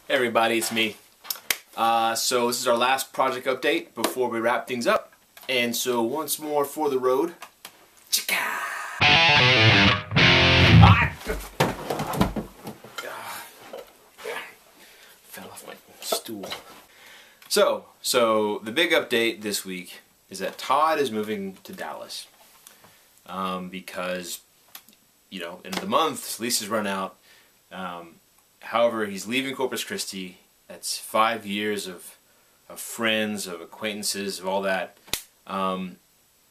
Hey everybody, it's me. So this is our last project update before we wrap things up. And so once more for the road. Fell off my stool. So the big update this week is that Todd is moving to Dallas. Because, you know, in the month, his lease has run out. However, he's leaving Corpus Christi. That's 5 years of friends, of acquaintances, of all that. And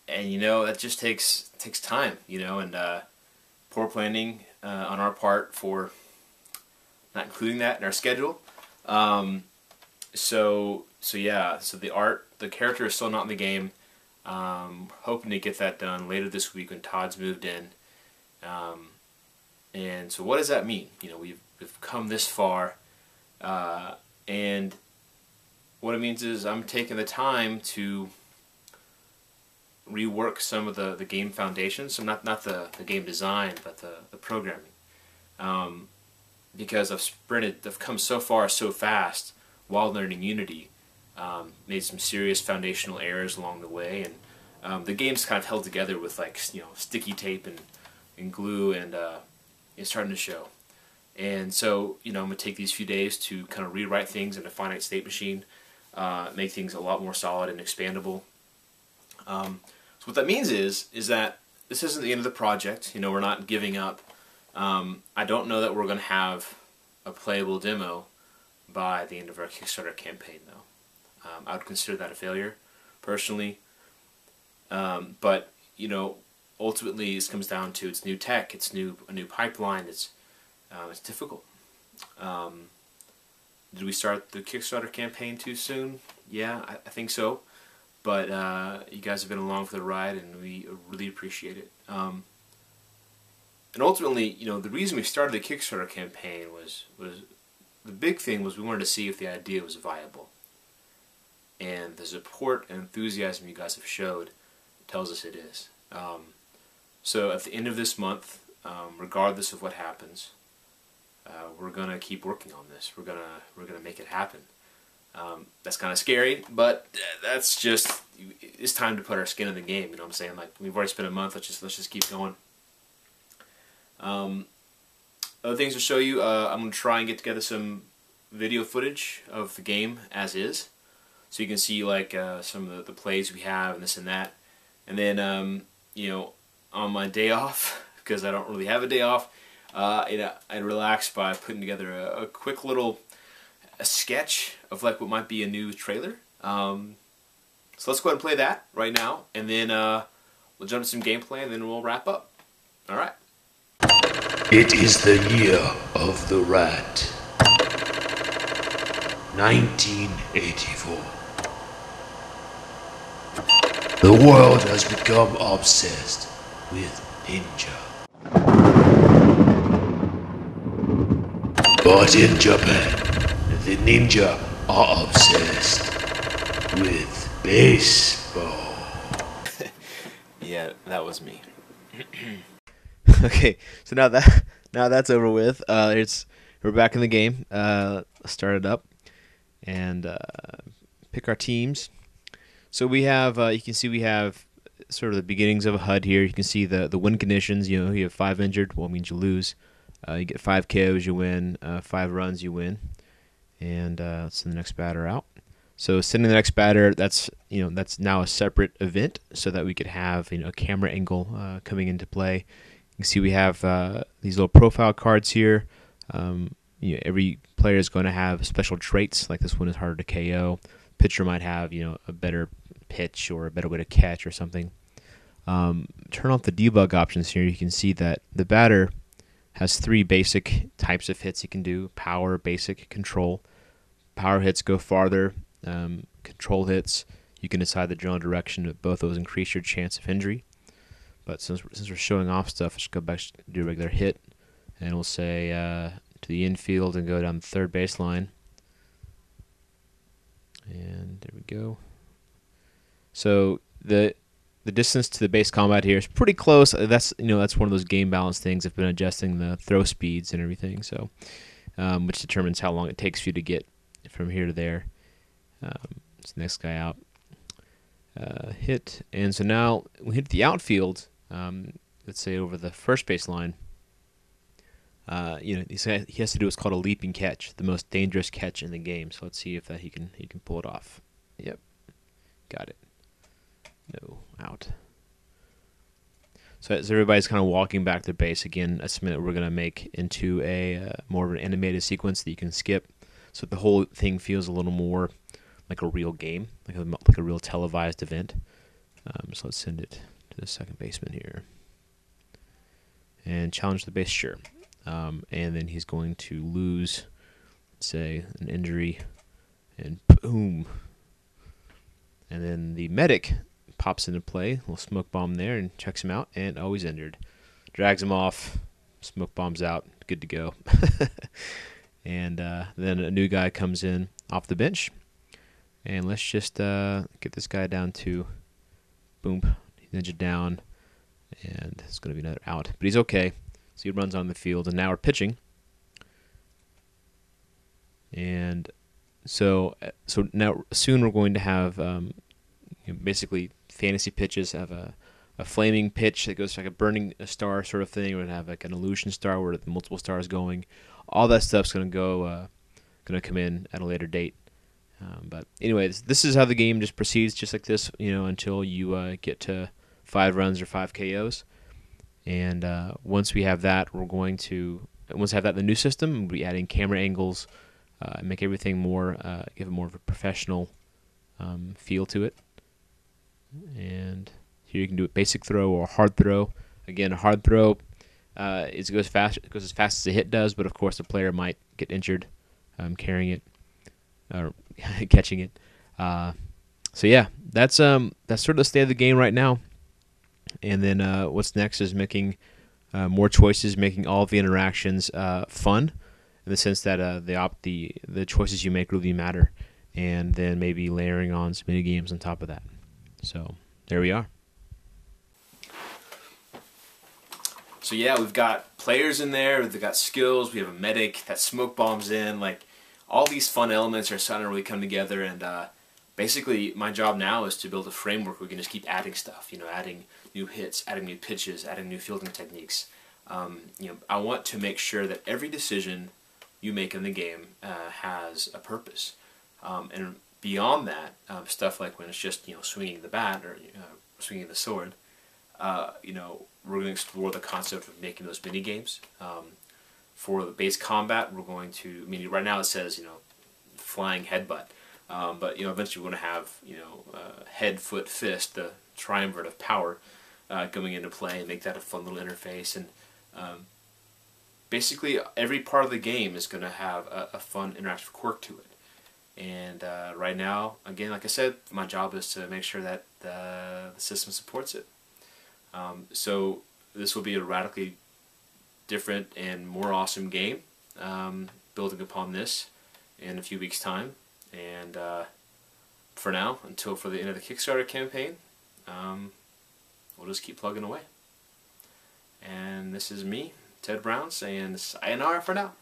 you know, that just takes time, you know, and poor planning on our part for not including that in our schedule. So the character is still not in the game. Hoping to get that done later this week when Todd's moved in. And so what does that mean? You know, we've come this far, and what it means is I'm taking the time to rework some of the game foundations, so not the game design, but the programming. Because I've come so far so fast while learning Unity, made some serious foundational errors along the way, and the game's kind of held together with, like, you know, sticky tape and glue, and it's starting to show. And so, you know, I'm going to take these few days to kind of rewrite things in a finite state machine, make things a lot more solid and expandable. So what that means is that this isn't the end of the project. You know, we're not giving up. I don't know that we're going to have a playable demo by the end of our Kickstarter campaign, though. I would consider that a failure, personally. But, you know, ultimately this comes down to it's new tech, it's a new pipeline, it's difficult. Did we start the Kickstarter campaign too soon? Yeah, I think so. But you guys have been along for the ride, and we really appreciate it. And ultimately, you know, the reason we started the Kickstarter campaign was the big thing was we wanted to see if the idea was viable. And the support and enthusiasm you guys have showed tells us it is. So at the end of this month, regardless of what happens, we're gonna keep working on this. We're gonna make it happen. That's kind of scary, but that's just, it's time to put our skin in the game. You know what I'm saying? Like, we've already spent a month. Let's just keep going. Other things to show you. I'm gonna try and get together some video footage of the game as is, so you can see, like, some of the plays we have and this and that. And then you know, on my day off, because I don't really have a day off, you know, I'd relax by putting together a quick little sketch of, like, what might be a new trailer. So let's go ahead and play that right now, and then we'll jump to some gameplay, and then we'll wrap up. All right. It is the year of the rat. 1984. The world has become obsessed with ninja. But in Japan, the ninja are obsessed with baseball. Yeah, that was me. Okay, so now that's over with. We're back in the game. Start it up and pick our teams. So we have, you can see we have sort of the beginnings of a HUD here. You can see the win conditions. You know, you have 5 injured, well, it means you lose. You get 5 KOs, you win. 5 runs, you win. And let's send the next batter out. So sending the next batter, that's now a separate event, so that we could have, you know, a camera angle coming into play. You can see we have these little profile cards here. You know, every player is going to have special traits. Like, this one is harder to KO. Pitcher might have, you know, a better pitch or a better way to catch or something. Turn off the debug options here. You can see that the batter has 3 basic types of hits he can do: power, basic, control. Power hits go farther. Control hits, you can decide the general direction, but both those increase your chance of injury. But since we're showing off stuff, let's go back to do a regular hit, and we'll say to the infield and go down the third baseline. And there we go. So the distance to the base combat here is pretty close. That's one of those game balance things. I've been adjusting the throw speeds and everything. So which determines how long it takes for you to get from here to there. It's the next guy out. Hit. And so now we hit the outfield, let's say over the first base line. He has to do what's called a leaping catch, the most dangerous catch in the game. So let's see if he can pull it off. Yep, got it. No, out. So as everybody's kind of walking back to base again, that's something that we're going to make into a more of an animated sequence that you can skip, so the whole thing feels a little more like a real game, like a real televised event. So let's send it to the second baseman here and challenge the base, sure. And then he's going to lose, say, an injury, and boom. And then the medic pops into play, a little smoke bomb there, and checks him out, and oh, he's injured. Drags him off, smoke bomb's out, good to go. And then a new guy comes in off the bench, and let's just get this guy down to, boom, he's injured down, and it's going to be another out. But he's okay, so he runs on the field, and now we're pitching. And so now soon we're going to have basically fantasy pitches, have a flaming pitch that goes like a burning star sort of thing. We're going to have like an illusion star where the multiple stars going. All that stuff's going to come in at a later date. But anyways, this is how the game just proceeds, just like this, until you get to 5 runs or 5 KOs. And once we have that, once we have that in the new system, we'll be adding camera angles, make everything give it more of a professional feel to it. And here you can do a basic throw or a hard throw. Again, a hard throw it goes as fast as a hit does, but of course the player might get injured carrying it or catching it. So yeah, that's sort of the state of the game right now. And then what's next is making more choices, making all of the interactions fun, in the sense that the choices you make really matter, and then maybe layering on some mini games on top of that. So there we are. So yeah, we've got players in there, we've got skills, we have a medic, that smoke bombs in, like all these fun elements are starting to really come together, and basically my job now is to build a framework where we can just keep adding stuff, adding new hits, adding new pitches, adding new fielding techniques. I want to make sure that every decision you make in the game has a purpose. And beyond that, stuff like when it's just swinging the bat or swinging the sword, we're going to explore the concept of making those mini games. For the base combat, we're going to. Right now it says flying headbutt, but eventually we're going to have head, foot, fist, the triumvirate of power coming into play, and make that a fun little interface. And basically every part of the game is going to have a fun interactive quirk to it. And right now, again, like I said, my job is to make sure that the system supports it. So this will be a radically different and more awesome game, building upon this in a few weeks' time. And for now, for the end of the Kickstarter campaign, we'll just keep plugging away. And this is me, Ted Brown, saying sayonara for now.